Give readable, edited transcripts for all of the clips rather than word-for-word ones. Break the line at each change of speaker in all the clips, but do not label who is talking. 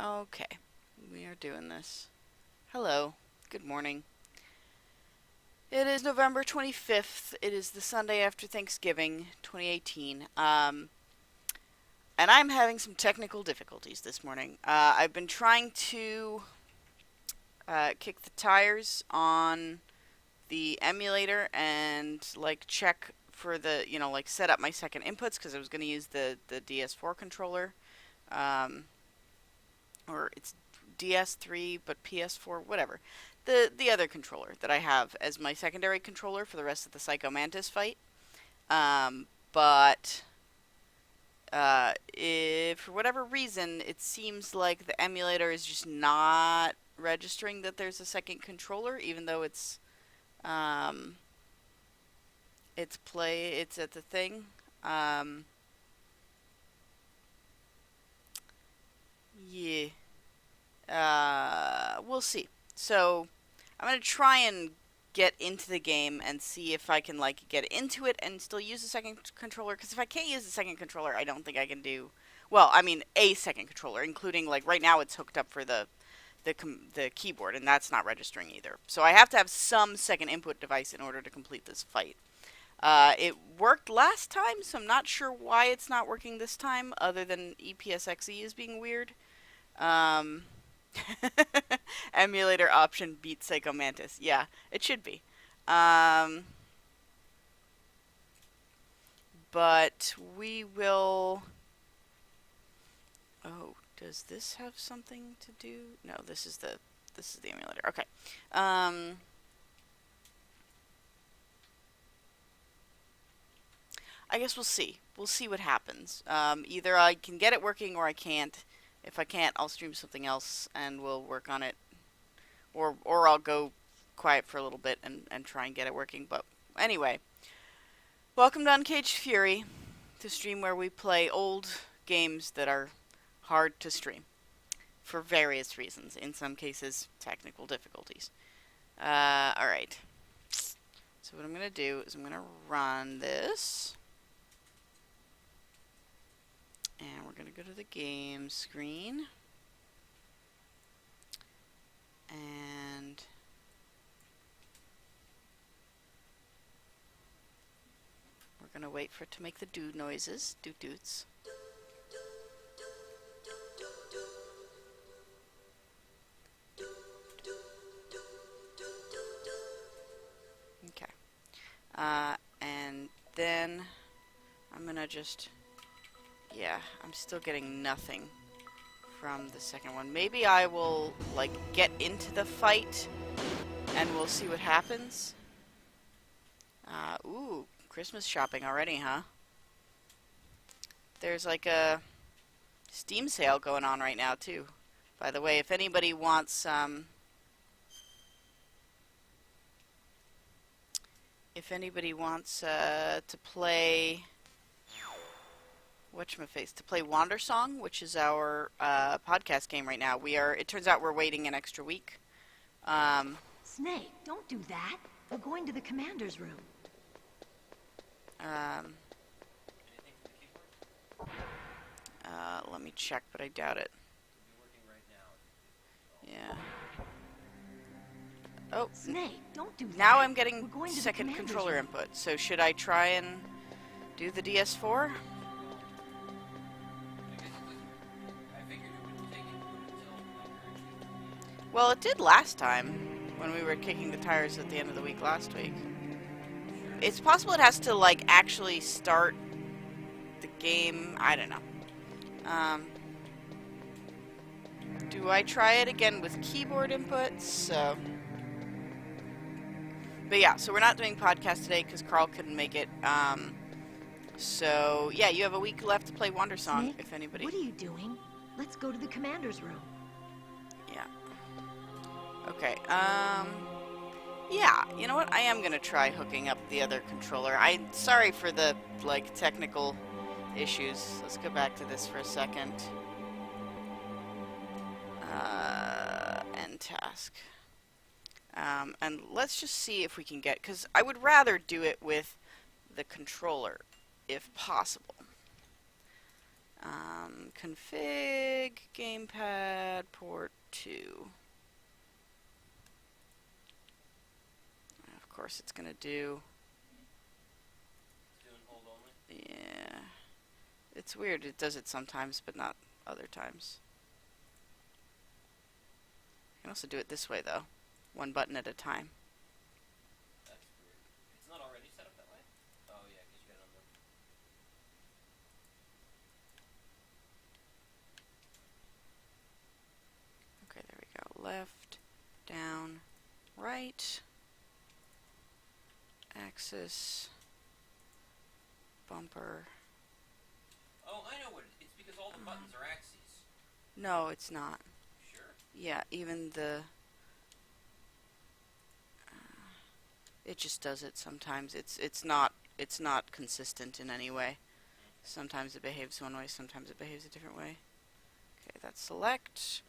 Okay, we are doing this. Hello, good morning. It is November 25th. It is the Sunday after Thanksgiving, 2018. And I'm having some technical difficulties this morning. I've been trying to kick the tires on the emulator and like check for the, like set up my second inputs because I was going to use the DS4 controller. Or it's DS3 but PS4, whatever. The other controller that I have as my secondary controller for the rest of the Psycho Mantis fight. But if for whatever reason it seems like the emulator is just not registering that there's a second controller, even though it's at the thing. Yeah. We'll see. So, I'm gonna try and get into the game and see if I can, like, get into it and still use the second controller. Because if I can't use the second controller, I don't think I can do... Well, I mean, a second controller, including, like, right now it's hooked up for the keyboard, and that's not registering either. So I have to have some second input device in order to complete this fight. It worked last time, so I'm not sure why it's not working this time, other than EPSXE is being weird. Emulator option beat Psycho Mantis. Yeah, it should be. But we will... Oh, does this have something to do? No, this is the emulator. Okay. I guess we'll see. We'll see what happens. Either I can get it working or I can't. If I can't, I'll stream something else and we'll work on it. Or I'll go quiet for a little bit and try and get it working. But anyway, welcome to UnKaged Fury, the stream where we play old games that are hard to stream for various reasons. In some cases, technical difficulties. Alright. So what I'm going to do is I'm going to run this. And we're going to go to the game screen. And we're going to wait for it to make the doo noises, doot doots. Okay. And then I'm going to just... Yeah, I'm still getting nothing from the second one. Maybe I will, like, get into the fight and we'll see what happens. Ooh, Christmas shopping already, huh? There's, like, a Steam sale going on right now, too. By the way, if anybody wants, to play... Whatchamaface, to play Wandersong, which is our podcast game right now. It turns out we're waiting an extra week.
Snake, don't do that. We're going to the commander's room.
Let me check, but I doubt it. Yeah. Oh,
Snake, don't do that.
Now I'm getting second controller input. So should I try and do the DS4? Well, it did last time, when we were kicking the tires at the end of the week last week. It's possible it has to, like, actually start the game. I don't know. Do I try it again with keyboard inputs? So... But yeah, so we're not doing podcast today because Carl couldn't make it. So, yeah, you have a week left to play Wandersong,
Snake,
if anybody...
What are you doing? Let's go to the commander's room.
Yeah. Okay, yeah, you know what? I am gonna try hooking up the other controller. I'm sorry for the, like, technical issues. Let's go back to this for a second. End task. And let's just see if we can get... Because I would rather do it with the controller, if possible. Config, gamepad... D-pad port 2. Of course it's gonna do...
Doing hold only?
Yeah. It's weird, it does it sometimes, but not other times. You can also do it this way, though. One button at a time.
That's weird. It's not already set up that way? Oh yeah, because you got it on the...
Okay, there we go. Left, down, right, axis, bumper.
Oh, I know what it is. It's because all the buttons are axes.
No, it's not.
Sure.
Yeah, even the... it just does it sometimes. It's not consistent in any way. Sometimes it behaves one way, sometimes it behaves a different way. Okay, that's select.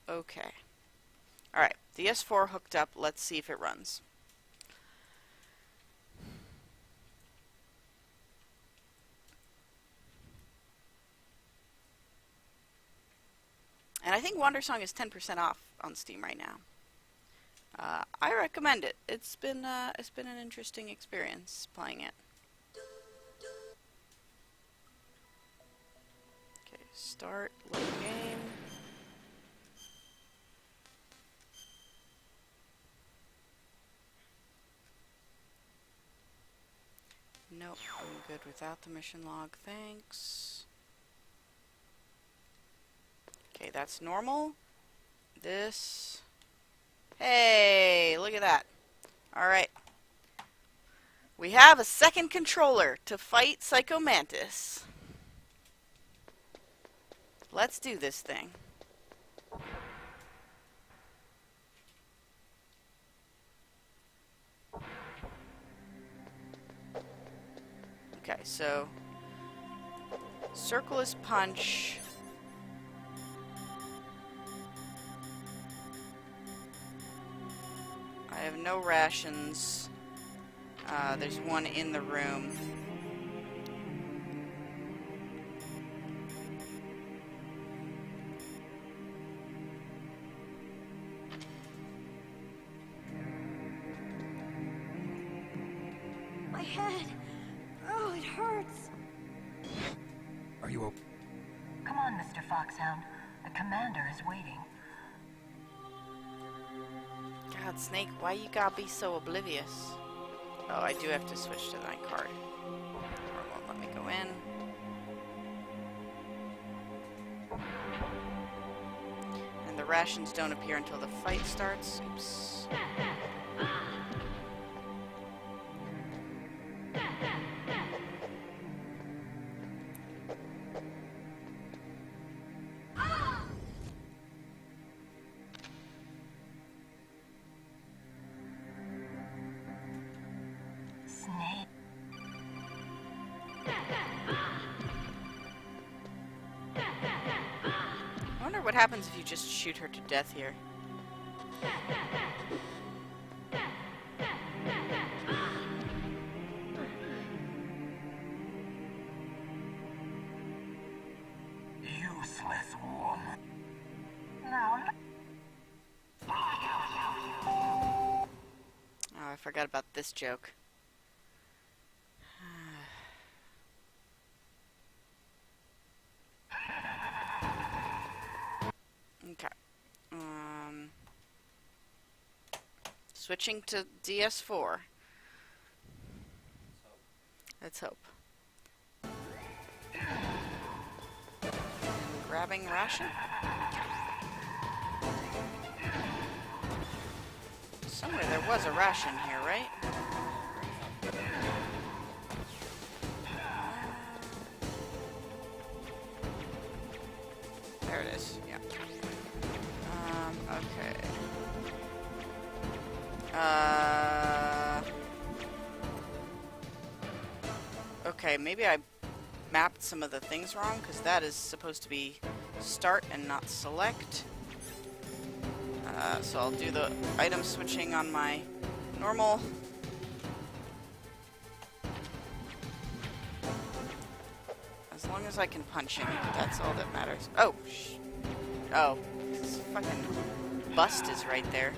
Okay. Alright, the S4 hooked up. Let's see if it runs. And I think Wandersong is 10% off on Steam right now. I recommend it. It's been an interesting experience playing it. Okay, start, load game. Nope, I'm good without the mission log, thanks. Okay, that's normal. This... hey, look at that. Alright. We have a second controller to fight Psycho Mantis. Let's do this thing. Okay, so... circle is punch. I have no rations. There's one in the room.
My head. Oh, it hurts.
Are you okay?
Come on, Mr. Foxhound. The commander is waiting.
God, Snake, why you gotta be so oblivious? Oh, I do have to switch to my card. Or it won't let me go in. And the rations don't appear until the fight starts. Oops.
Snake.
I wonder what happens if you just shoot her to death here.
Useless woman.
Now,
Oh, I forgot about this joke. Okay. Switching to DS4. Let's hope. And grabbing ration. Somewhere there was a ration here, right? There it is. Yeah. Okay. Okay, maybe I mapped some of the things wrong, because that is supposed to be start and not select. So I'll do the item switching on my normal. As long as I can punch him, that's all that matters. Oh, Oh, this fucking bust is right there.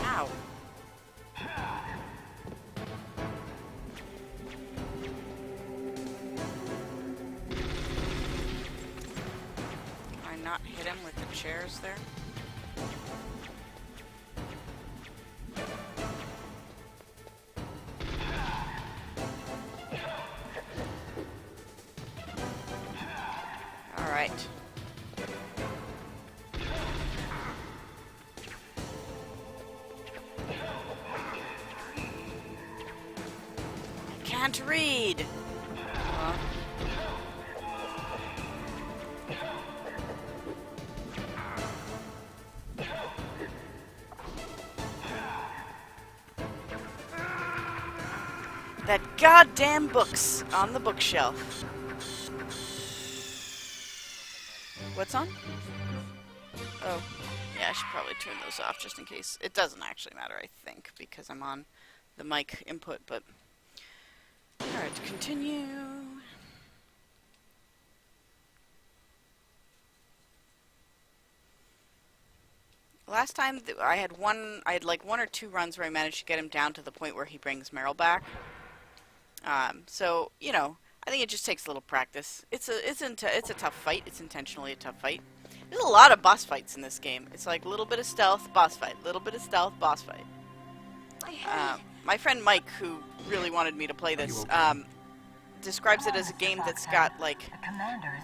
Ow. Can I not hit him with the chairs there? Alright. Can't read. That goddamn book's on the bookshelf. What's on? Oh, yeah, I should probably turn those off just in case. It doesn't actually matter, I think, because I'm on the mic input, but... Alright, continue. Last time I had like one or two runs where I managed to get him down to the point where he brings Meryl back. So, you know, I think it just takes a little practice. It's a tough fight. It's intentionally a tough fight. There's a lot of boss fights in this game. It's like a little bit of stealth, boss fight. A little bit of stealth, boss fight. My friend Mike, who really wanted me to play this, describes it as a game that's got, like,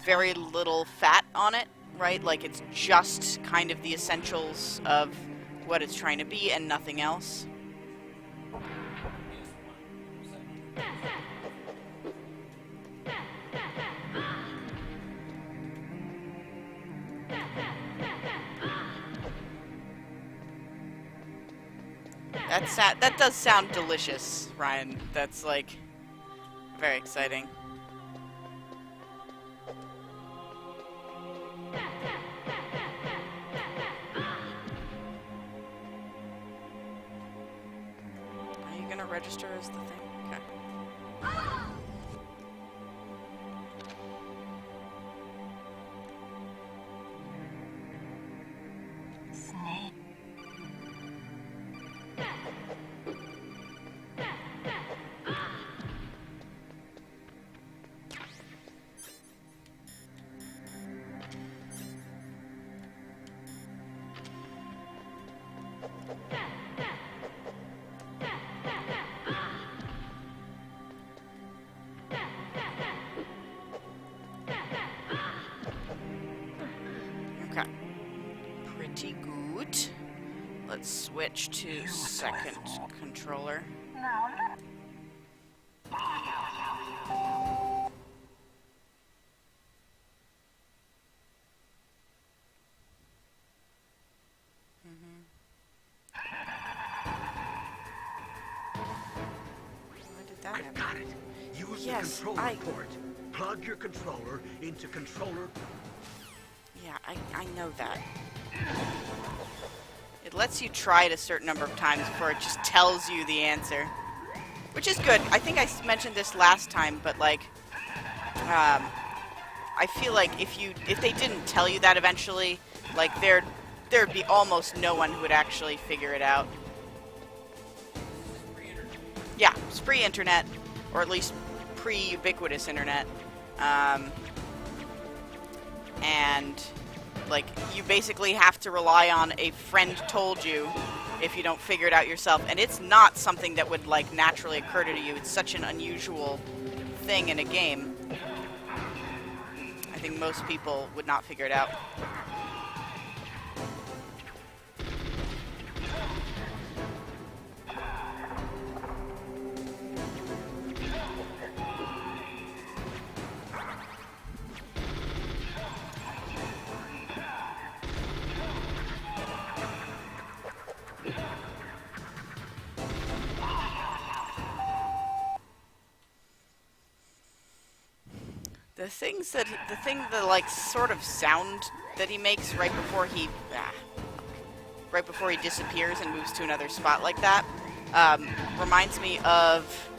very little fat on it, right? Like, it's just kind of the essentials of what it's trying to be and nothing else. That does sound delicious, Ryan. That's, like, very exciting. Are you gonna register as the thing? Okay.
Snake.
Okay. Pretty good. Let's switch to second controller. Why did that
I
happen?
got it. Use
Yes,
the controller port. Plug your controller into controller.
Yeah, I know that. It lets you try it a certain number of times before it just tells you the answer. Which is good. I think I mentioned this last time, but like, I feel like if they didn't tell you that eventually, like there'd be almost no one who would actually figure it out. Yeah, it's pre-internet, or at least pre-ubiquitous internet. And like, you basically have to rely on a friend told you if you don't figure it out yourself. And it's not something that would, like, naturally occur to you. It's such an unusual thing in a game. think most people would not figure it out. The like sort of sound that he makes right before he disappears and moves to another spot like that, reminds me of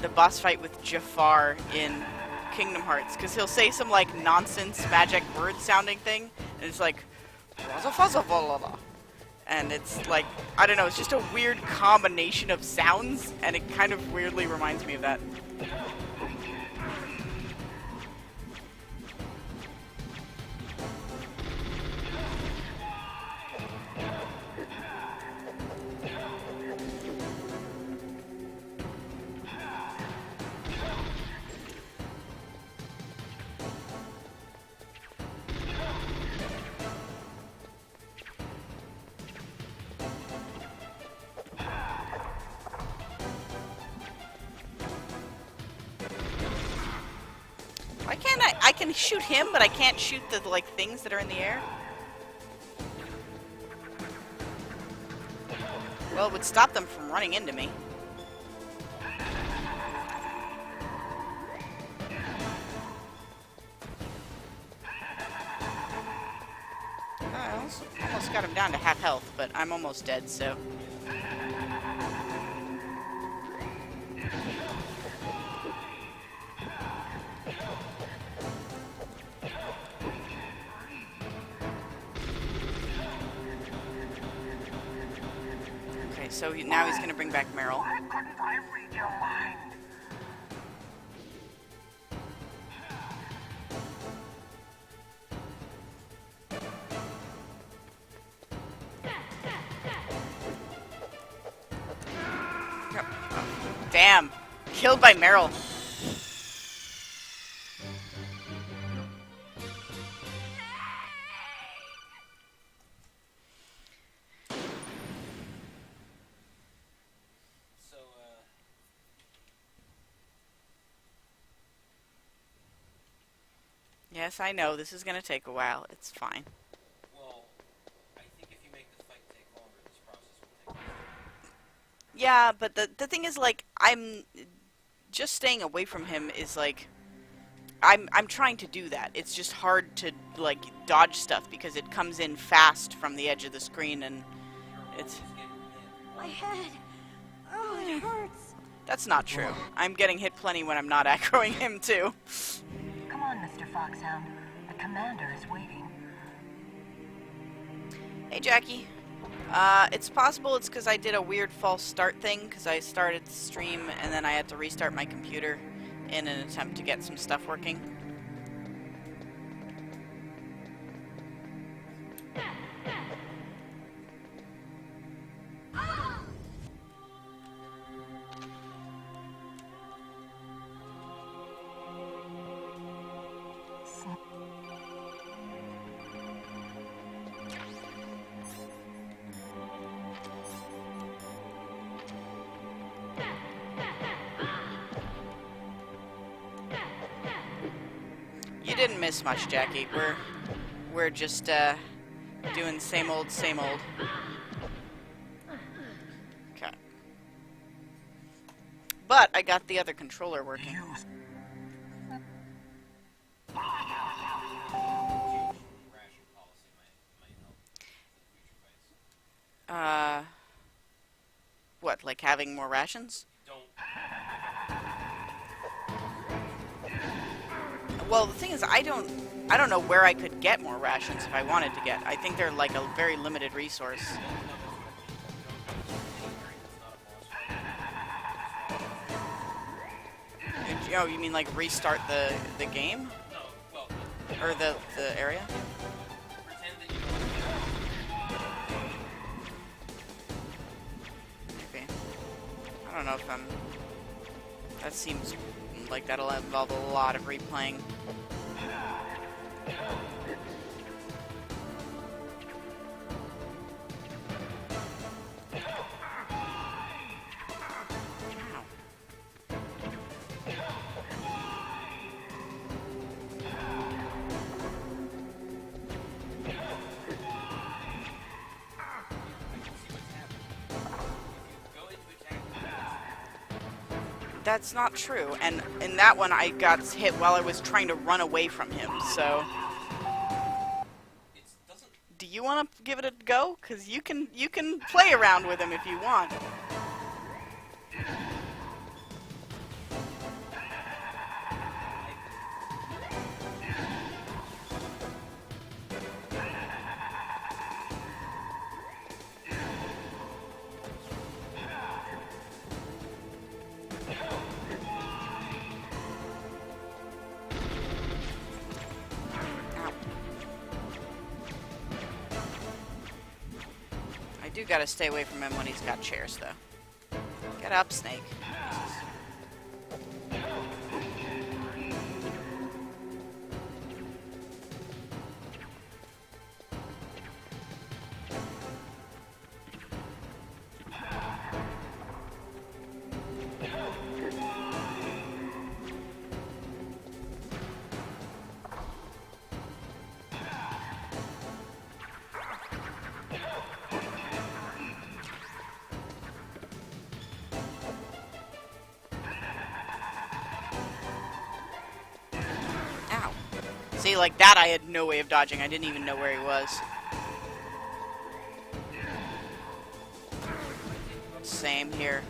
the boss fight with Jafar in Kingdom Hearts, because he'll say some like nonsense magic word sounding thing, and it's like, and it's like, I don't know, it's just a weird combination of sounds, and it kind of weirdly reminds me of that. Why can't I can shoot him, but I can't shoot the, like, things that are in the air? Well, it would stop them from running into me. I almost got him down to half health, but I'm almost dead, so... So now he's going to bring back Meryl.
Why couldn't I read your mind?
Yep. Damn. Killed by Meryl. Yes, I know. This is going to take a while. It's fine.
Well, I think if you make the fight take longer, this process will take longer.
Yeah, but the thing is, like, I'm just staying away from him is, like, I'm trying to do that. It's just hard to, like, dodge stuff because it comes in fast from the edge of the screen, and it's...
My head. Oh, it hurts.
That's not true. I'm getting hit plenty when I'm not aggroing him, too.
Come on, Mr. Foxhound. The commander is waiting.
Hey, Jackie. It's possible it's because I did a weird false start thing, because I started the stream and then I had to restart my computer in an attempt to get some stuff working. You didn't miss much, Jackie. We're just doing same old, same old. Okay. But I got the other controller working.
Ration policy might help in future fights.
What, like having more rations?
Don't.
Well, the thing is, I don't know where I could get more rations if I wanted to get. I think they're like a very limited resource. Oh, you mean like restart the game?
No, well,
Or the area?
pretend that you don't.
Maybe. I don't know if I'm... That seems like that'll involve a lot of replaying. that's not true. And in that one, I got hit while I was trying to run away from him. So,
It doesn't.
do you want to give it a go? Because you can play around with him if you want. I do gotta stay away from him when he's got chairs, though. Get up, Snake. Jesus. Ow. See, like that I had no way of dodging. I didn't even know where he was. Same here.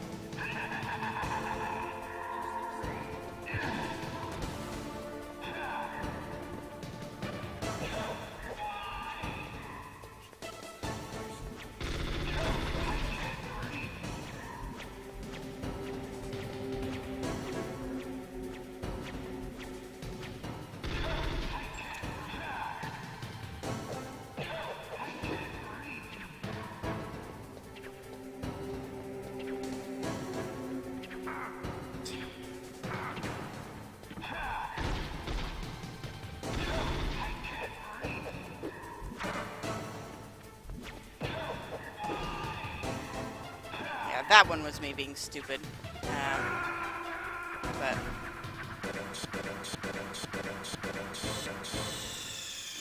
That one was me being stupid. But...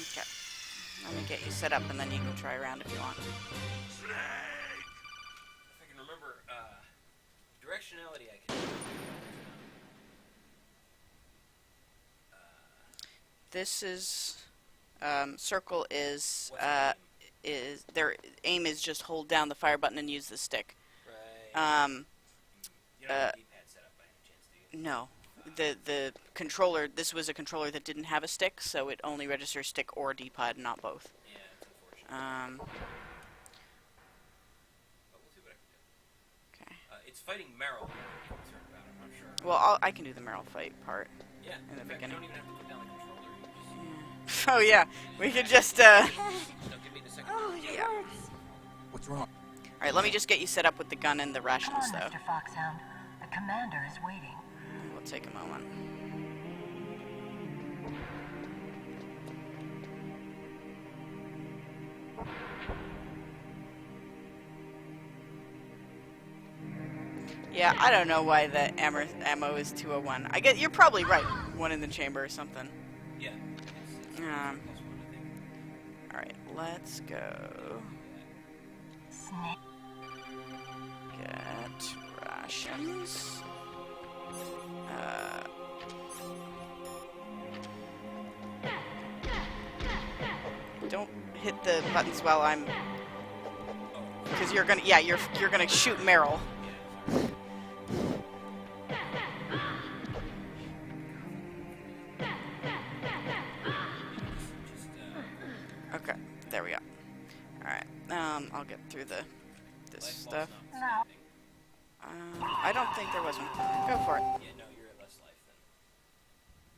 Okay. Let me get you set up and then you can try around if you want.
If I can remember, directionality, I can.
This is... circle is...
What's the
their aim is just hold down the fire button and use the stick.
Right. You don't have a D-pad set up by any chance, do you?
No. The controller, this was a controller that didn't have a stick, so it only registers stick or D-pad, not both.
Yeah, it's unfortunate. But we'll see what I can do.
Okay.
It's fighting Meryl that I'm concerned about. I'm not sure.
Well, I can do the Meryl fight part.
Yeah,
in the
fact, you
beginning.
don't even have to put down the controller. You just...
Oh yeah, we could just,
No, give me the second.
Oh, it
Yeah.
hurts.
What's wrong?
Alright, let me just get you set up with the gun and the
Come
rations,
on,
though.
Mr. Foxhound. The commander is waiting.
We'll take a moment. Yeah, I don't know why the ammo is 201. I get you're probably right. One in the chamber or something.
Yeah. It's
Um.
plus one, I think.
All right, let's go.
Snake.
Get rations. Don't hit the buttons while I'm, because you're gonna, yeah, you're gonna shoot Meryl. Okay, there we go. All right, I'll get through this
Life
stuff.
loss, not
No.
I don't think there was one. Go for it.
Yeah, no, you're at less life than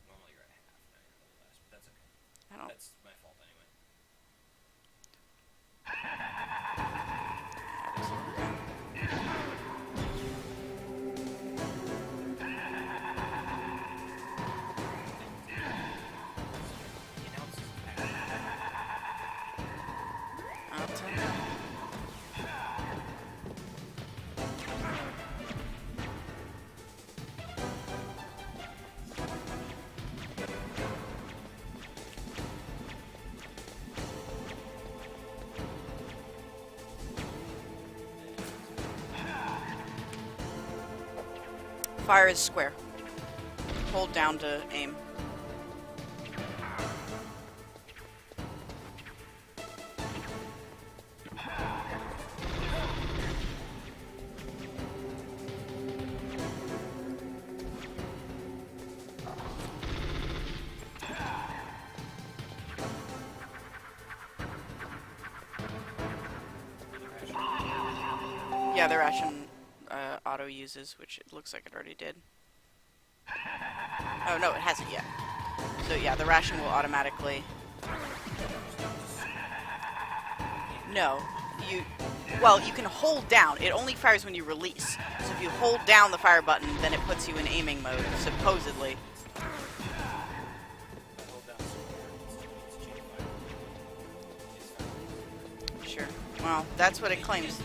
normally. You're at half. Now you're a little less, but that's okay.
I don't.
That's my fault anyway. He announces
I'll tell you. Fire is square. Hold down to aim. Yeah, the ration auto uses, which it looks like it already did. Oh no, it hasn't yet. So yeah, the ration will automatically... No, well, you can hold down. It only fires when you release. So if you hold down the fire button, then it puts you in aiming mode, supposedly. Sure. Well, that's what it claims.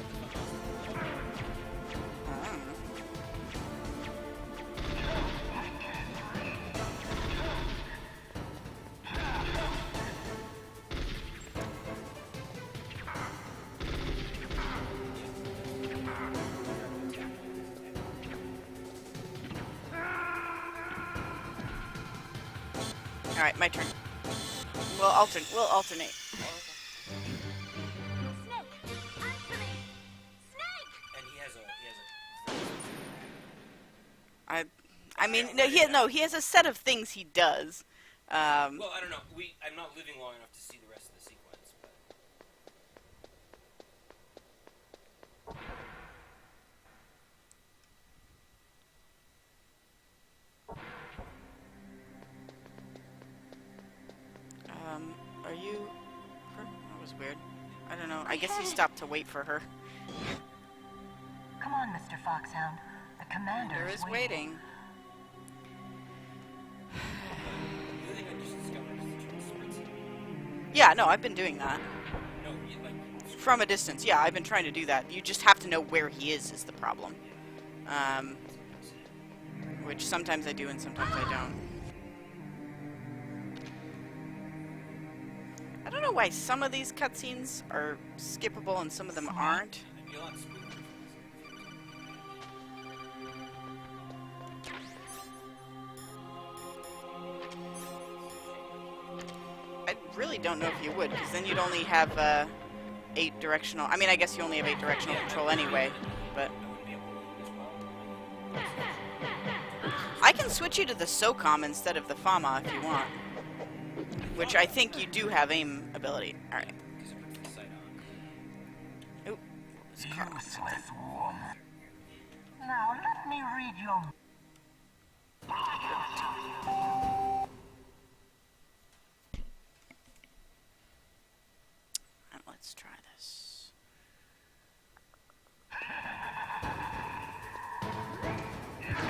Alright, my turn. We'll alternate.
Snake! Answer me! Snake!
And he has a
I mean, he has a set of things he does.
well, I don't know. I'm not living long enough to see the rest of the sequence, but
Are you her? That was weird. I don't know. I guess he stopped to wait for her.
Come on, Mr. Foxhound. The commander
There is waiting.
the other thing I just discovered is that you can sprint it.
Yeah, no, I've been doing that.
No, like
From a distance, yeah, I've been trying to do that. You just have to know where he is the problem. Which sometimes I do and sometimes I don't. I don't know why some of these cutscenes are skippable and some of them aren't.
it'd be a lot smoother.
I really don't know if you would, because then you'd only have 8 directional. I mean, I guess you only have 8 directional control anyway, but I can switch you to the SOCOM instead of the FAMA if you want, which I think you do have aim ability. All right. Oop. It's caught.
Useless woman. Now let me read your...
Let's try this.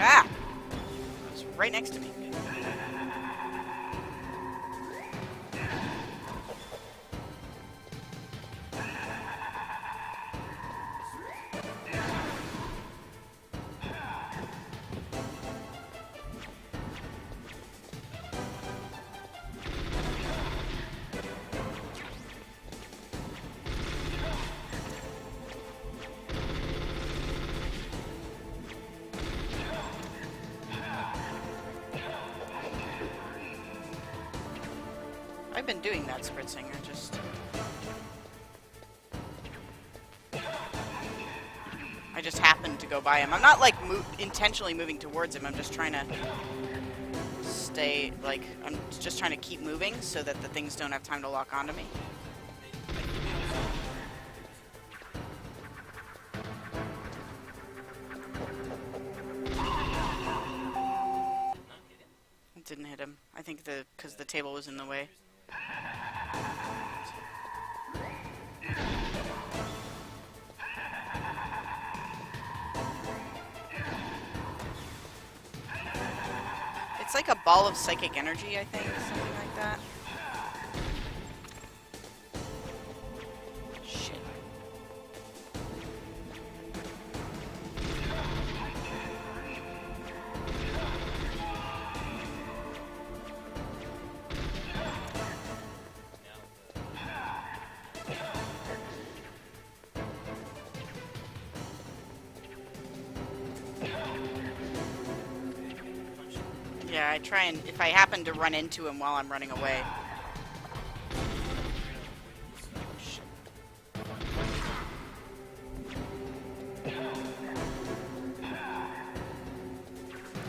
Ah! It was right next to me. I've been doing that spritzing, I just happened to go by him. I'm not like intentionally moving towards him. I'm just trying to stay, like, I'm just trying to keep moving so that the things don't have time to lock onto me. It didn't hit him. I think because the table was in the way. It's like a ball of psychic energy, I think, something like that. Shit. I try and if I happen to run into him while I'm running away.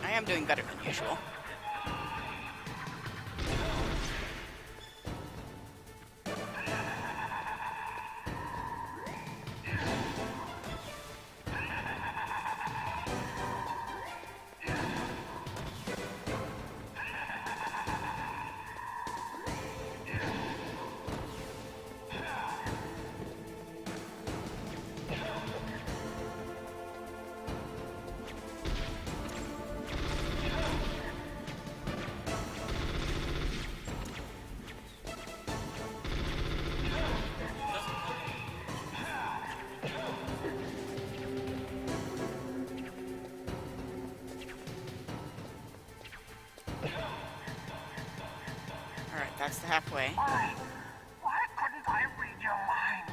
I am doing better than usual. Alright, that's the halfway.
Why? Why couldn't I read your mind?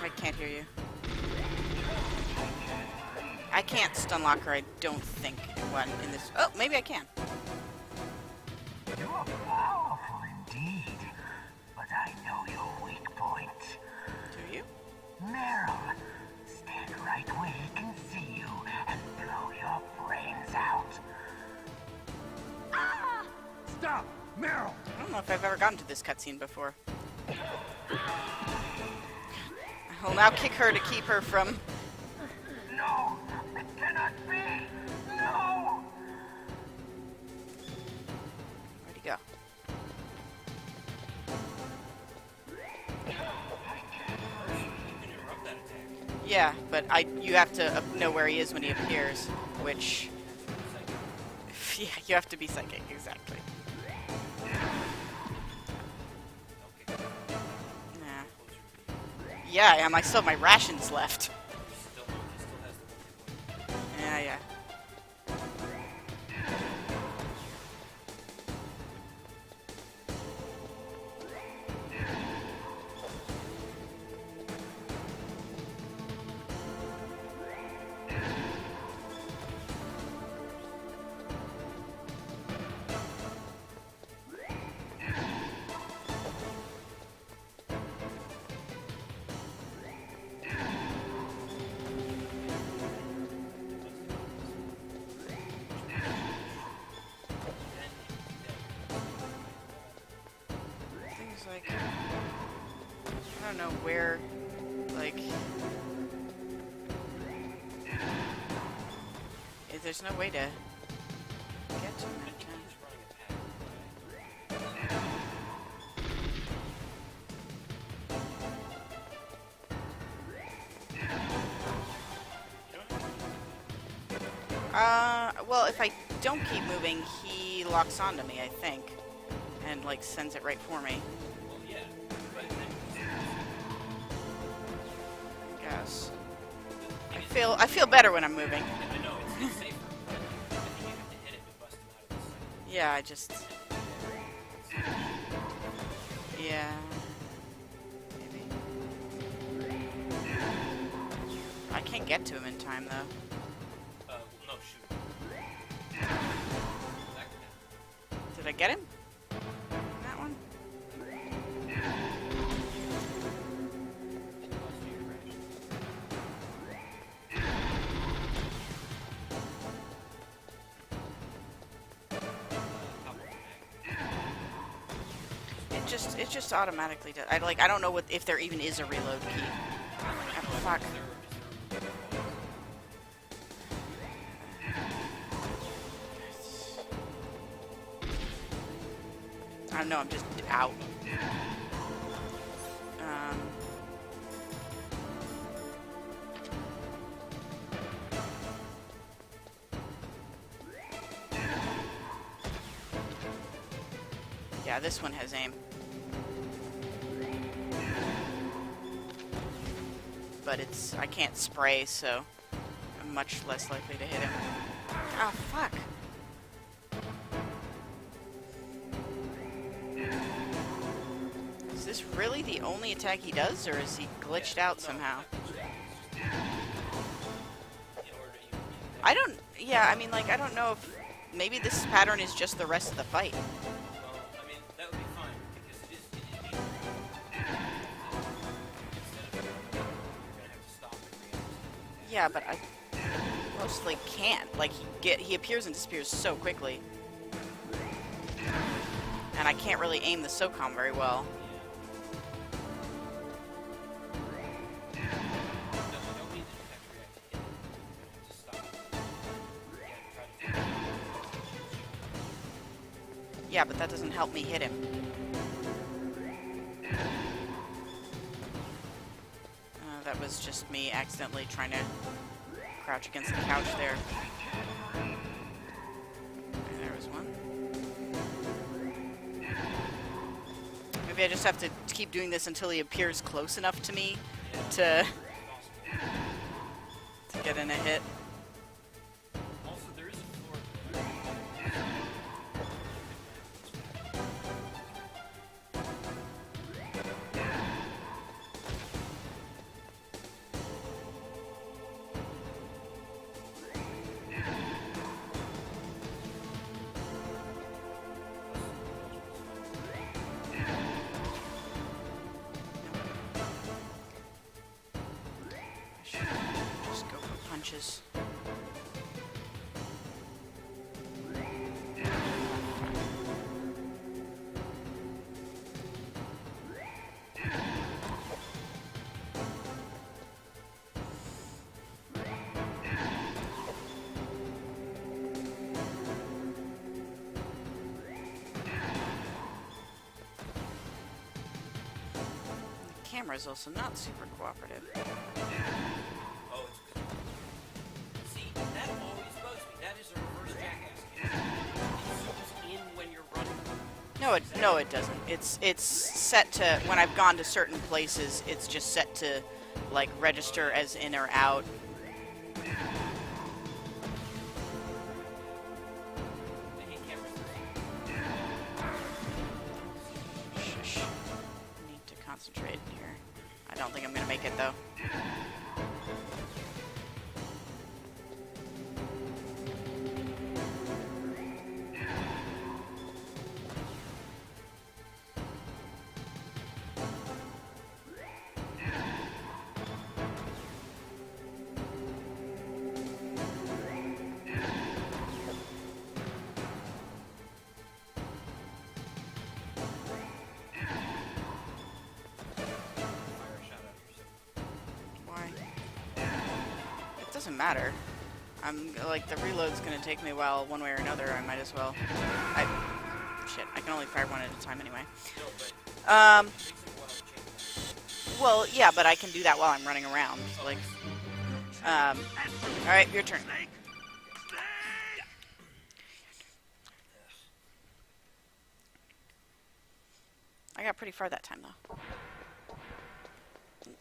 I can't hear you. I can't stun lock her, I don't think, in this. Oh, maybe I can.
You are powerful indeed, but I know your weak point.
Do you?
Meryl, stand right where he can see you and blow your brains out.
Stop! Meryl!
I don't know if I've ever gotten to this cutscene before. I'll now kick her to keep her from.
No, it cannot be. No.
Where'd he go?
Interrupt that attack.
Yeah, but you have to know where he is when he appears, which. Yeah, you have to be psychic, exactly.
Okay.
Yeah. Yeah, I am. I still have my rations left.
He still has the 1 hit point.
Yeah, yeah. Things like I don't know where, like. There's no way to get to him that time.
He's running a pack.
Well, if I don't keep moving, he locks onto me, I think, and like sends it right for me.
Well, yeah. But
I guess. I feel better when I'm moving.
I know it's safer, but I think you have to hit it to bust him out of the sight.
Yeah, I just. Yeah. Maybe. I can't get to him in time though.
No, shoot.
Did I get him? That one? It just automatically does. I don't know if there even is a reload key. Oh, fuck. I don't know, I'm just out. Yeah, this one has aim. But I can't spray, so I'm much less likely to hit him. Oh, fuck. this really the only attack he does, or is he glitched out somehow? I don't... Yeah, I mean, like, I don't know if... Maybe this pattern is just the rest of the fight.
Well, I mean, that would be fine, because it is instead of you're gonna have to stop and react.
Yeah, but I mostly can't. Like, he appears and disappears so quickly. And I can't really aim the SOCOM very well. Yeah, but that doesn't help me hit him. That was just me accidentally trying to crouch against the couch there. Okay, there was one. Maybe I just have to keep doing this until he appears close enough to me to get in a hit.
Also, there is a floor.
Just go for punches. The camera's also not super cooperative.
Oh, it's good. See, that always bugs me. That is a reverse jackass game. It zooms in when you're running.
No, it doesn't. It's set to, when I've gone to certain places, it's just set to like register as in or out.
I hate cameras.
Shush. Need to concentrate here. I don't think I'm gonna make it though.
Fire a shot out of yourself.
Why? It doesn't matter. I'm like, the reload's gonna take me a while one way or another. I might as well. Shit, I can only fire one at a time anyway.
No, but
Um, well, yeah, but I can do that while I'm running around. Like, alright, your turn. I got pretty far that time, though. There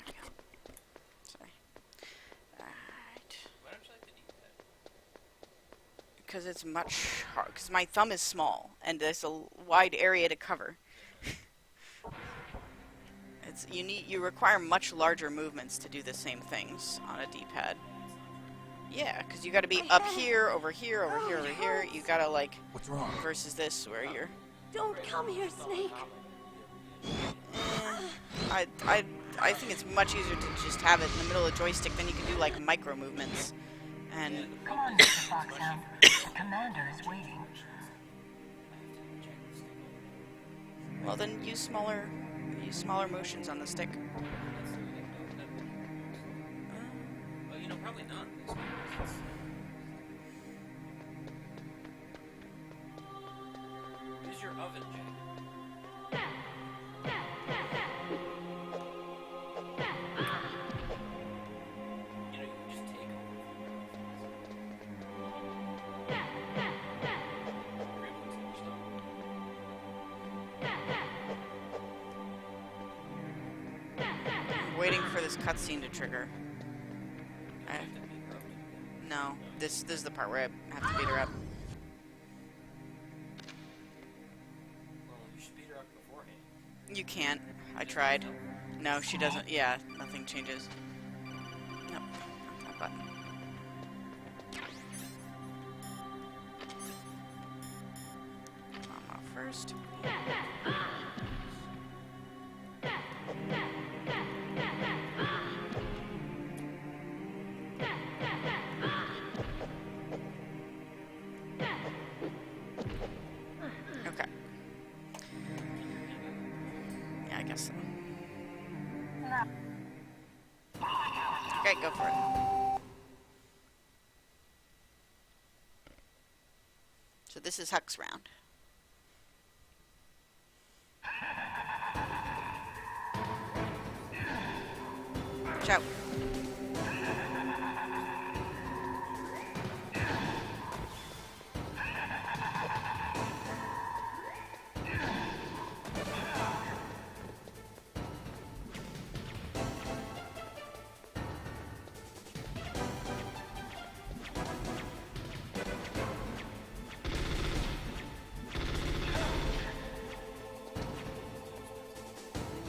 we go. Sorry. Alright.
why don't you like the D-pad?
Because it's much hard. Because my thumb is small, and there's a wide area to cover. You require much larger movements to do the same things on a D-pad. Yeah, because you got to be up here, over here, over here, over here. You gotta like
What's wrong?
versus this where you're.
Don't come here, Snake.
I think it's much easier to just have it in the middle of the joystick. Then you can do like micro movements, and
Come on, Mr. Foxhound. The commander is waiting.
well, then use smaller motions on the stick.
Well, you know, probably not. Use your oven, Jack. You know, you can just take over. You're able to stop.
I'm waiting for this cutscene to trigger. No, this is the part where I have to beat her up.
Well, you should beat her up beforehand.
You can't. I tried. No, she doesn't. Yeah, nothing changes. Nope. That button. Mom off first. Okay. Yeah, I guess so. Okay, go for it. So this is Huck's round. Ciao.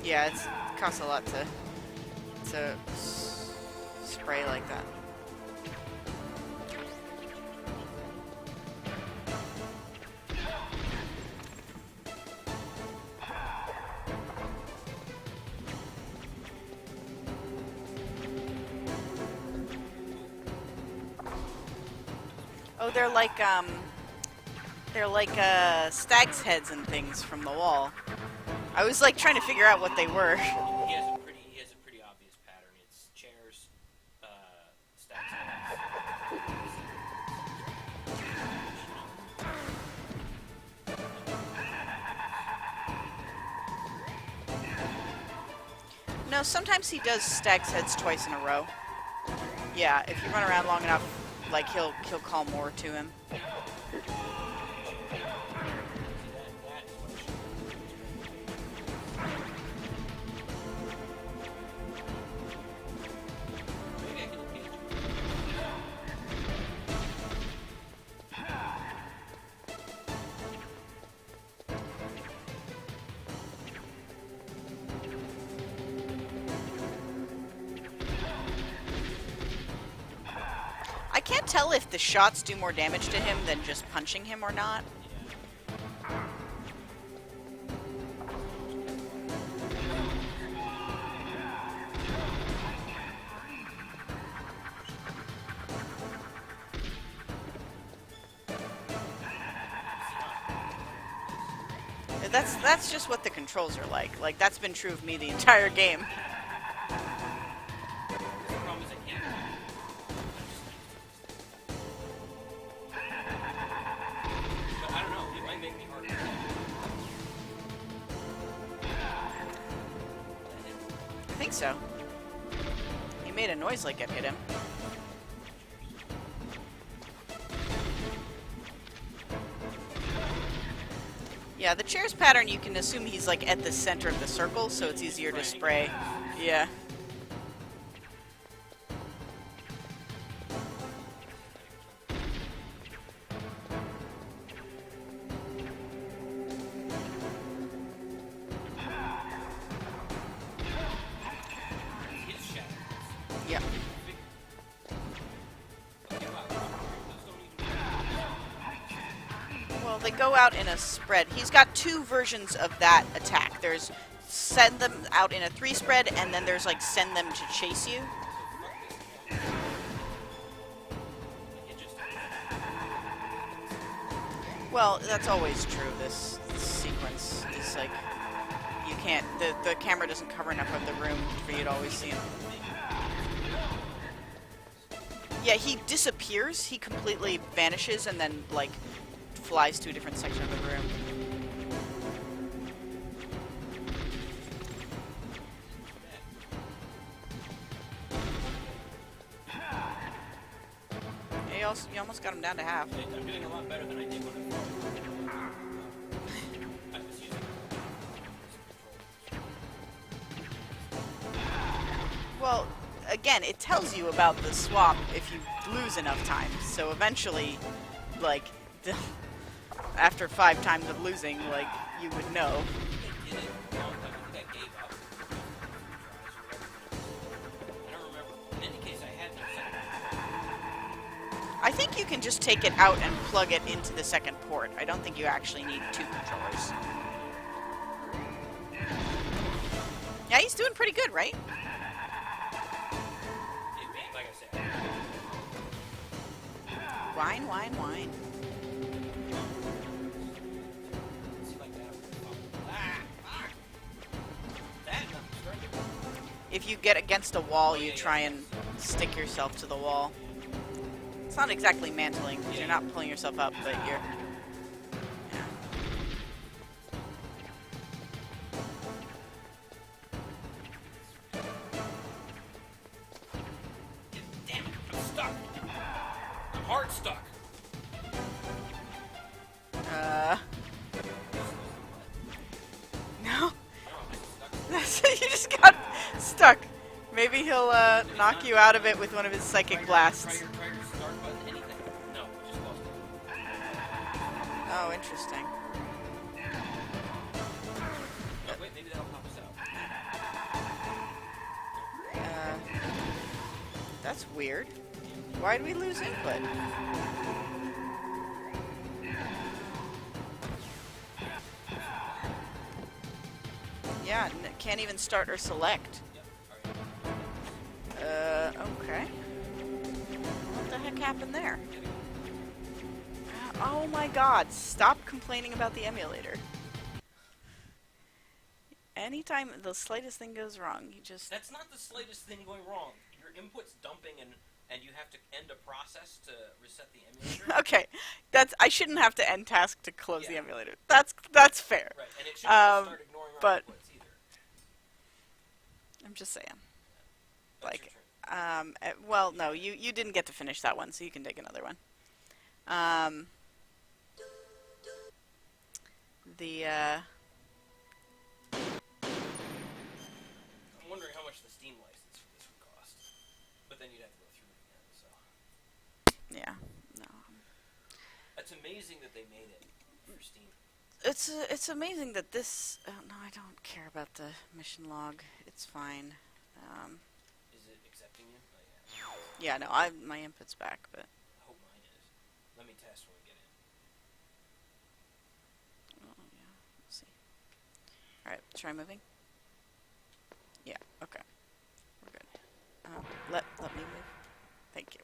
Yeah, it costs a lot to spray like that. Oh, they're like stag's heads and things from the wall. I was like trying to figure out what they were.
He has a pretty obvious pattern. It's chairs, stacks.
No, sometimes he does stag's heads twice in a row. Yeah, if you run around long enough, like he'll call more to him. I can't tell if the shots do more damage to him than just punching him or not. That's just what the controls are like. Like, that's been true of me the entire game.
The problem is I can't. But I don't know. It might make me harder.
I think so. He made a noise like it hit him. Yeah, the chair's pattern, you can assume he's like at the center of the circle, so it's easier to spray. Yeah.
His shadow.
Yeah.
Okay, wow. Those don't even.
Well, they go out in a spread. He's got two versions of that attack. There's send them out in a 3 spread, and then there's like send them to chase you. Well, that's always true, this sequence. It's like, you can't, the camera doesn't cover enough of the room for you to always see him. Yeah, he disappears, he completely vanishes, and then, like, flies to a different section of the room. Yeah, you almost got him down to half.
I'm doing a lot better than I did when I was using
Well, again, it tells you about the swap if you lose enough times. So eventually, like, after 5 times of losing, like, you would know.
I did it.
you can just take it out and plug it into the second port. I don't think you actually need 2 controllers. Yeah, he's doing pretty good, right?
Like I said.
Wine, wine, wine.
See like that. That
If you get against a wall, you try and stick yourself to the wall. It's not exactly mantling, because you're not pulling yourself up, but you're... Yeah.
Damn it, I'm stuck. I'm hard stuck.
No. You just got stuck. Maybe he'll knock you out of it with one of his psychic blasts.
Try your start button, anything. No, just lost it.
Oh, interesting.
Oh, wait, maybe that'll pop us out.
That's weird. Why'd we lose input? Yeah, can't even start or select. Okay. What the heck happened there? Oh my god, stop complaining about the emulator. Anytime the slightest thing goes wrong, you just...
That's not the slightest thing going wrong. Your input's dumping and you have to end a process to reset the emulator.
Okay, I shouldn't have to end task to close the emulator. That's fair.
Right, and it shouldn't just start ignoring our
but
inputs either.
I'm just saying.
That's
Like, well, no, you didn't get to finish that one, so you can take another one.
I'm wondering how much the Steam license for this would cost. But then you'd have to go through it again, so...
Yeah, no.
It's amazing that they made it for Steam.
It's amazing that this... Oh, no, I don't care about the mission log. It's fine.
Is it accepting you? Oh,
Yeah,
yeah.
no, my input's back, but...
I hope mine is. Let me test when we get in.
Oh, yeah, we'll see. Alright, try moving. Yeah, okay. We're good. Let me move. Thank you.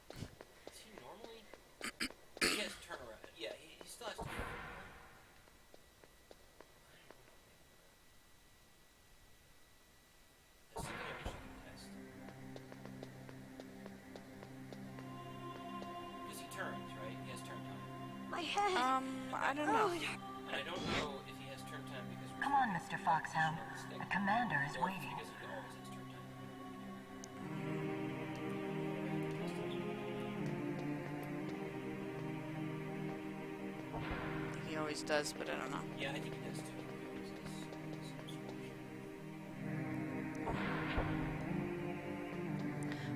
Is he normally... he has turnaround. Yeah, he still has to... That's something I wish I could test. Because he turns, right? He has turn time.
My head.
I don't know.
And I don't know if he has turn time because we're
Come on, Mr. Foxhound.
on the stick,
The commander is
or
waiting.
because he always has turn time.
He always does, but I don't know.
Yeah, I think he does too.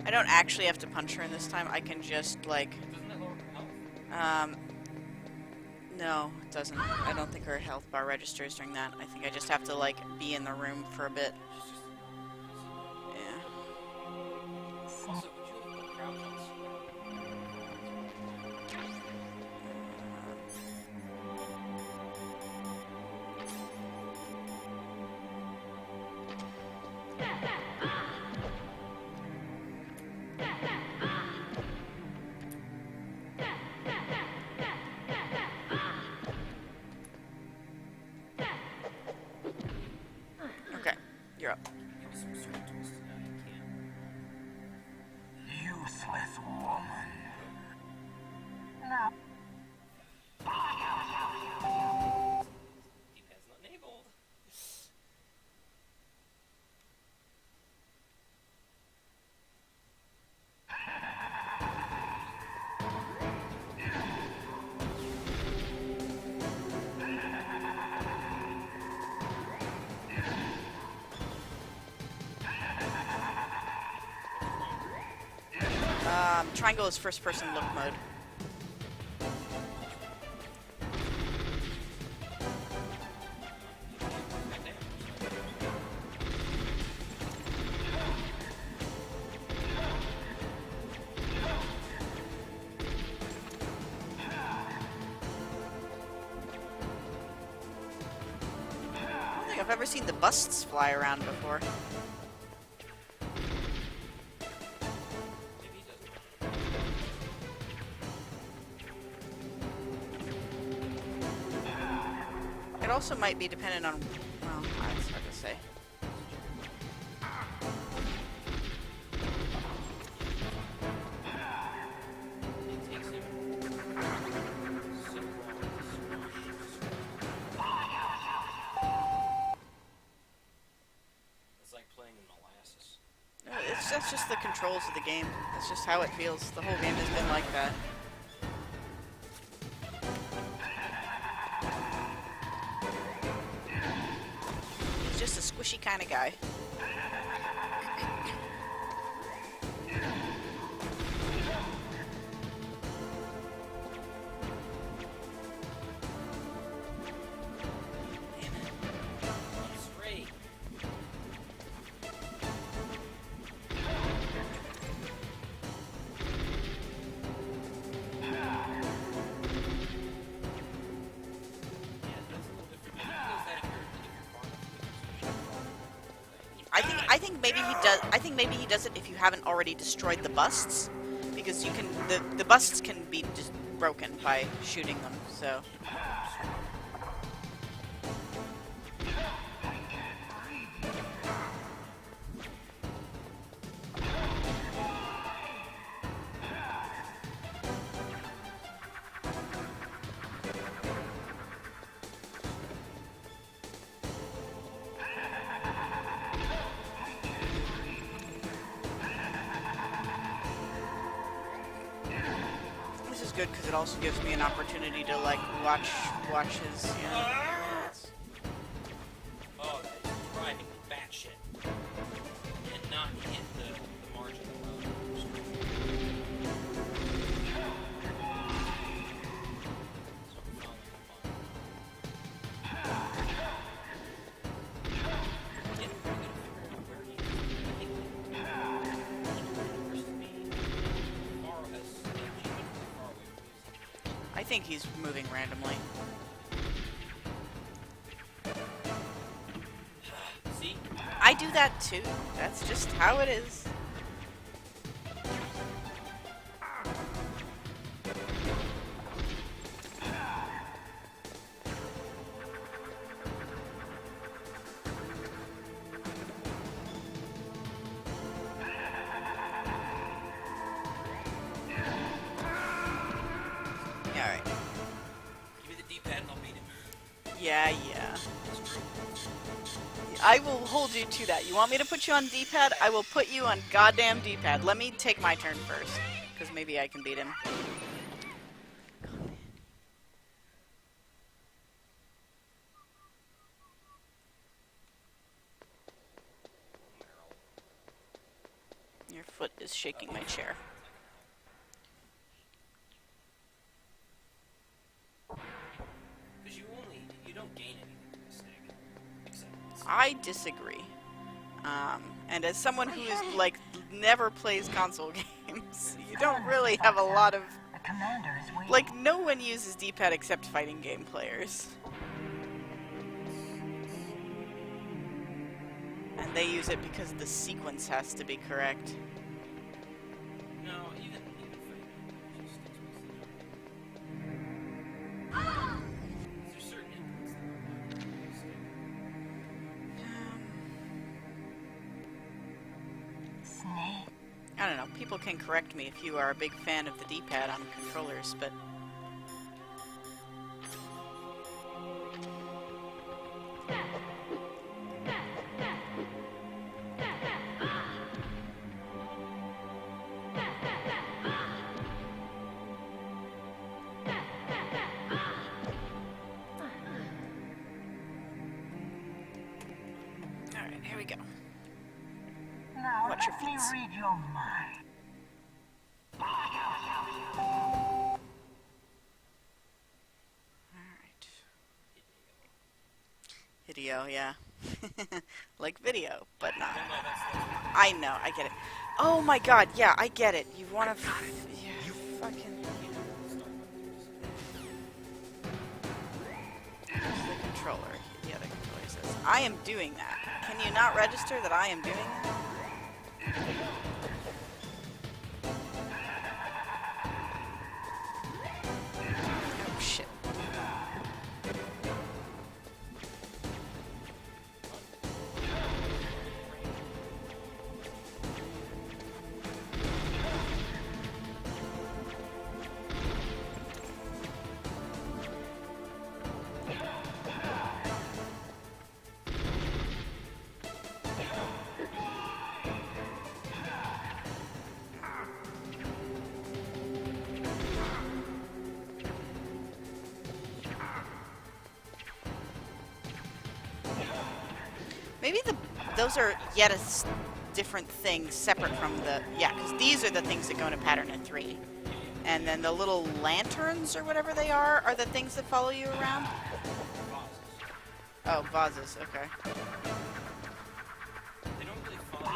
I don't actually have to punch her in this time. I can just, like...
Doesn't that lower her health?
No, it doesn't. I don't think her health bar registers during that. I think I just have to, like, be in the room for a bit.
She's just...
Yeah.
Also, would you have put crouch on
Okay, you're up.
Give me some sort of twist now, you can.
Useless woman. Now,
D-pad's not enabled.
Triangle is first-person look mode. I've ever seen the busts fly around before.
Maybe he doesn't.
It also might be dependent on, well, it's hard to say.
It takes him so long to smash. It's like playing in molasses.
No, that's just the controls of the game. That's just how it feels. The whole game has been like that. He's just a squishy kind of guy.
Damn it. I'm straight. Yeah, that's a little different. Maybe he does that if you're far enough away.
I think maybe he does it if you haven't already destroyed the busts, because you can the busts can be just broken by shooting them. So this is good because it also gives me an opportunity to like watch his.
Oh, that is driving me batshit. And not hit the margin of the road. So I'm following up on it. Getting pretty good at figuring out where he is. I think versus me, far as MG, far away from me.
I think he's moving randomly.
See?
I do that too. That's just how it is. Alright.
Give me the D-pad and I'll beat him.
Yeah. I will hold you to that. You want me to put you on D-pad? I will put you on goddamn D-pad. Let me take my turn first, because maybe I can beat him. Your foot is shaking my chair.
Because you don't gain anything from this snake. Except
I disagree. And as someone who is like never plays console games, you don't really have a lot of
The commander is waiting.
like no one uses D-pad except fighting game players. And they use it because the sequence has to be correct.
no, even fighting it just takes There's certain inputs that are like snake.
Snake.
I don't know, people can correct me if you are a big fan of the D-pad on controllers, but alright, here we go.
Now
Watch your
let me
feet.
read your mind.
Alright. Video, yeah. Like video, but not.
No, that's
I know, I get it. Oh my god, yeah, I get it. You wanna yeah, fucking Use the controller. Yeah, the controller says I am doing that. Can you not register that I am doing that? Oh, shit. Maybe those are yet different things separate from the... Yeah, because these are the things that go into pattern of 3. And then the little lanterns or whatever they are the things that follow you around? Oh, vases, okay.
They don't really follow.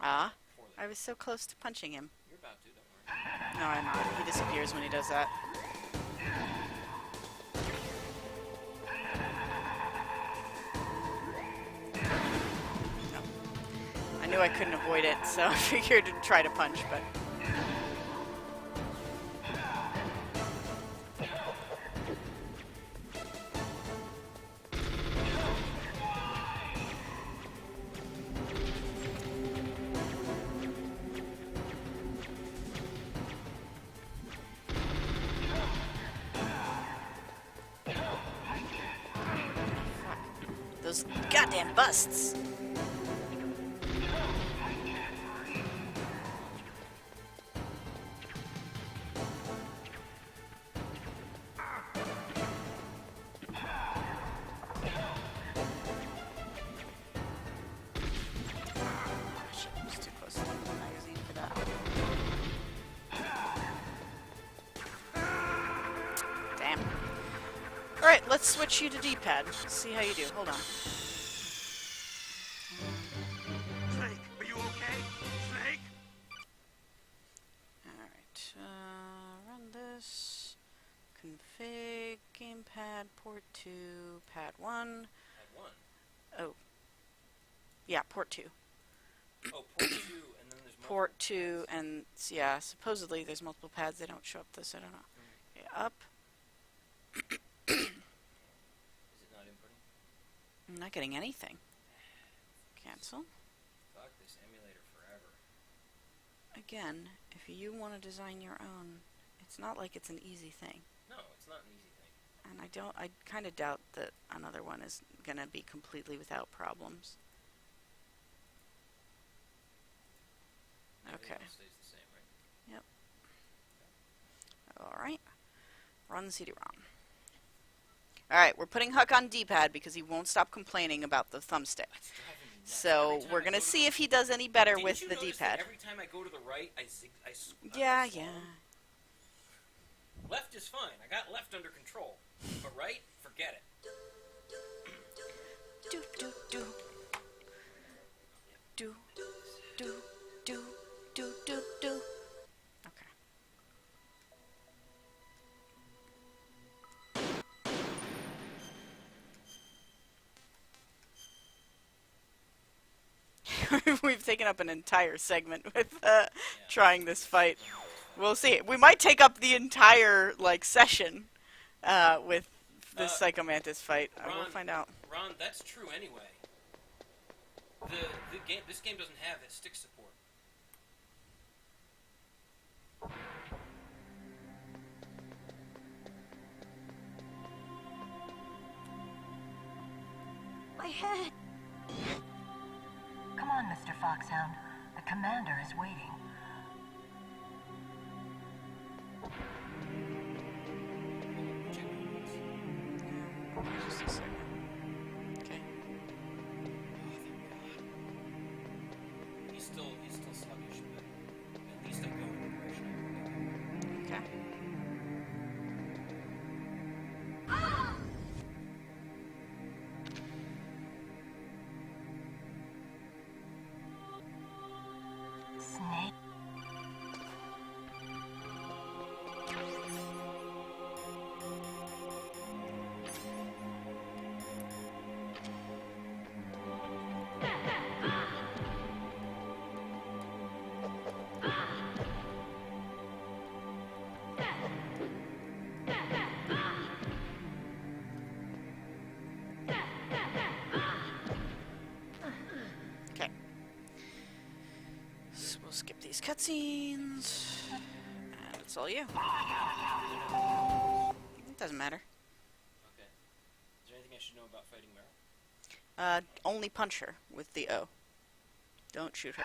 Ah, I was so close to punching him.
You're about to, don't worry.
No, I'm not. He disappears when he does that. I knew I couldn't avoid it, so I figured to try to punch, but... Those goddamn busts! Alright, let's switch you to D-pad. See how you do. Hold on.
Snake, are you okay? Snake?
Alright, run this. Config, gamepad, port 2, pad 1.
Had one.
Oh. Yeah, port 2.
Oh, port 2, and then there's multiple
Port 2,
pads.
and yeah, supposedly there's multiple pads. They don't show up this, I don't know. Okay, up.
Is it not inputting?
I'm not getting anything. Cancel.
Fuck this emulator forever.
Again, if you want to design your own, it's not like it's an easy thing.
No, it's not an easy thing.
And I kind of doubt that another one is going to be completely without problems.
Everything
Okay.
else stays the same, right?
Yep. Alright. Run CD-ROM. Alright, we're putting Huck on D-pad because he won't stop complaining about the thumbstick.
It's driving me nuts.
So
Every time
we're
I
going to
go
see
the-
if he does any better
Didn't
with
you
the
notice that
D-pad.
every time I go to the right,
Yeah,
I
yeah.
Left is fine. I got left under control. But right, forget it.
Do, do, do. Do, do, do, do, do, do. Okay. We've taken up an entire segment with trying this fight. We'll see. We might take up the entire session with this Psychomantis fight. We'll
Ron-
find out.
Ron, that's true anyway. This game doesn't have that stick support.
My head.
Come on, Mr. Foxhound. The commander is waiting.
Just a second. Okay.
He's still sluggish, but at least I'm going in the direction I want to go.
Okay.
Snake.
cutscenes. And it's all you. It doesn't matter.
Okay. Is there anything I should know about fighting Meryl?
Only punch her with the O. Don't shoot her.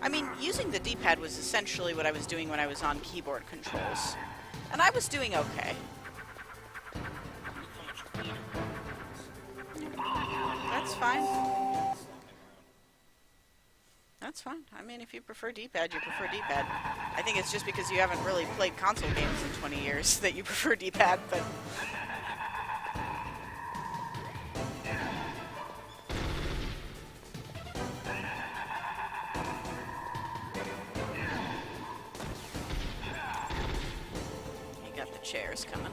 I mean, using the D-pad was essentially what I was doing when I was on keyboard controls. And I was doing okay. That's fine. That's fine. I mean, if you prefer D-pad, you prefer D-pad. I think it's just because you haven't really played console games in 20 years that you prefer D-pad, but... You got the chairs coming.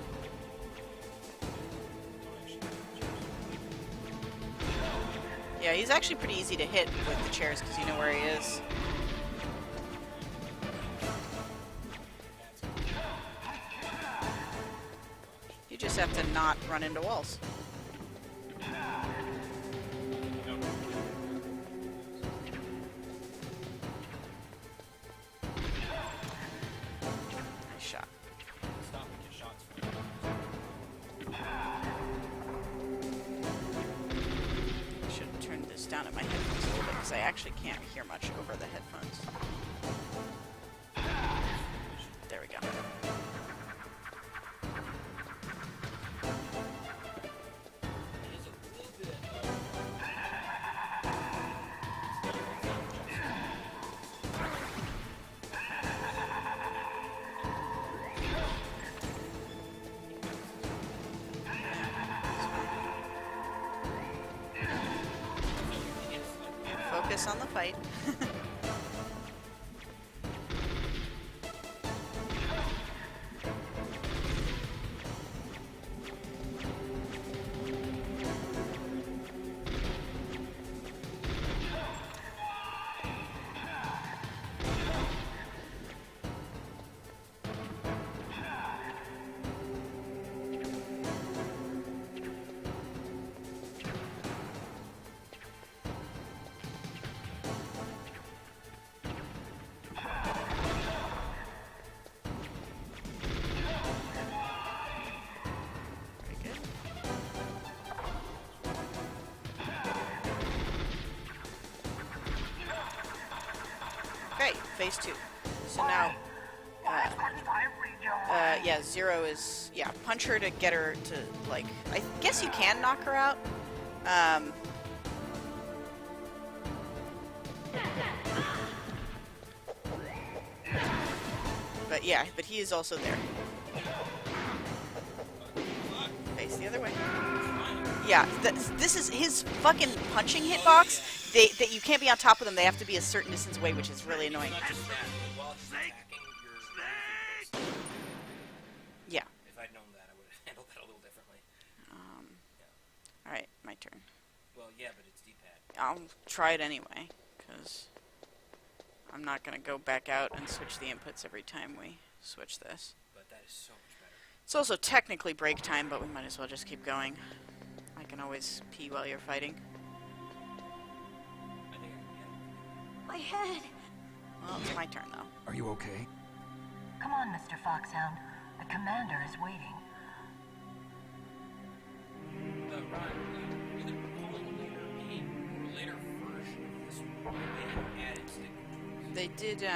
Yeah, he's actually pretty easy to hit with the chairs because you know where he is. You just have to not run into walls. Nice shot.
Stop and get shots for
I should have turned this down at my headphones a little bit because I actually can't hear much over the headphones. There we go.
It is a little bit of...
Focus on the fight. Very good. Okay, phase 2. So now, yeah, 0 is, yeah, punch her to get her to, like, I guess you can knock her out. But yeah, but he is also there. Face the other way. Yeah, this is his fucking punching hitbox. That you can't be on top of them. They have to be a certain distance away, which is really annoying.
Not just that, but while he's attacking, you're moving.
Yeah.
If I'd known that, I would have handled that a little differently.
Alright, my turn.
Well, yeah, but it's D-pad.
I'll try it anyway, because I'm not going to go back out and switch the inputs every time we switch this.
But that is so much better.
It's also technically break time, but we might as well just keep going. I can always pee while you're fighting.
I think I can get it.
My head.
Well, it's my turn, though.
Are you okay?
Come on, Mr. Foxhound. The commander is waiting.
Ron, either calling a later game or a later version of this one, they have added stick controls.
They did, Okay.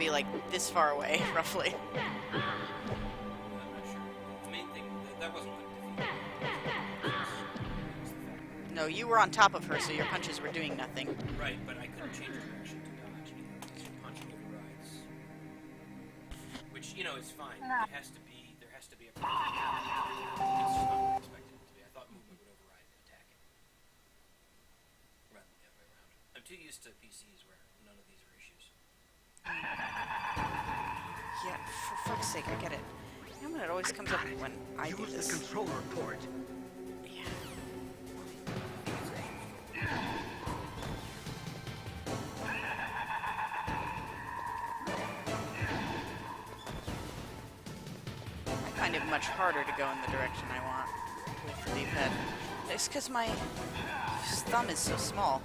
be like this far away, roughly.
I'm not sure. The main thing, that wasn't what defeated.
No, you were on top of her, so your punches were doing nothing.
Right, but I couldn't change direction to dodge either, because your punch overrides. Which, you know, is fine. It has to be, there has to be a problem. It's just not what I expected it to be. I thought movement would override attacking. Rather than the other way around. I'm too used to PCs where none of these are issues.
Yeah, for fuck's sake, I get it. You know when it always comes up when I do
Use
this.
the controller port.
Yeah. I find it much harder to go in the direction I want with the D-pad. It's because my thumb is so small.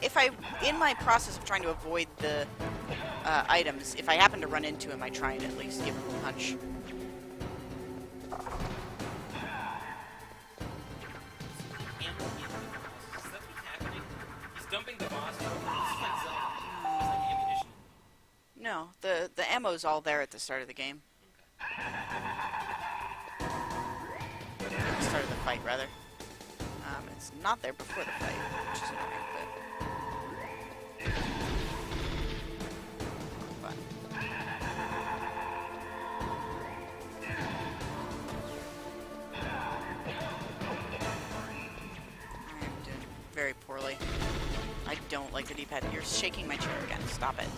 If I, in my process of trying to avoid the items, if I happen to run into him, I try and at least give him a punch.
He's dumping the boss. This is like Zelda. It's like ammunition.
No, the ammo's all there at the start of the game. Start of the fight, rather. It's not there before the fight, which is annoying, but fun. I'm doing very poorly. I don't like the D-pad. You're shaking my chair again. Stop it.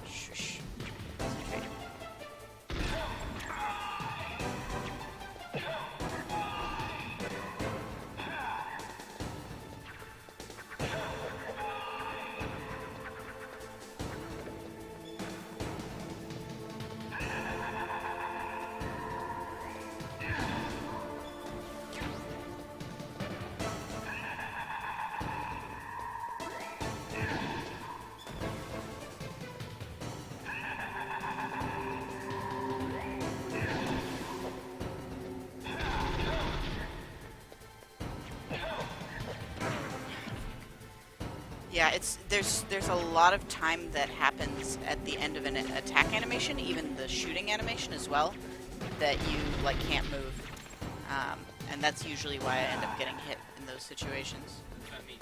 Shush. Okay. Yeah, there's a lot of time that happens at the end of an attack animation, even the shooting animation as well, that you like can't move, and that's usually why I end up getting hit in those situations.
I mean,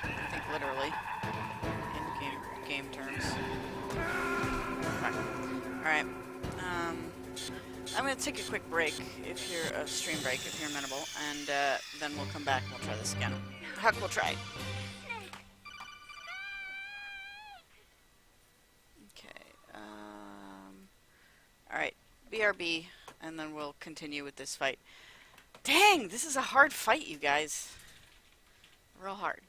I think literally, in game terms. Alright, I'm gonna take a quick break, if you're a stream break, if you're amenable, and then we'll come back and we'll try this again. Huck, we'll try. Okay, alright, BRB, and then we'll continue with this fight. Dang, this is a hard fight, you guys. Real hard.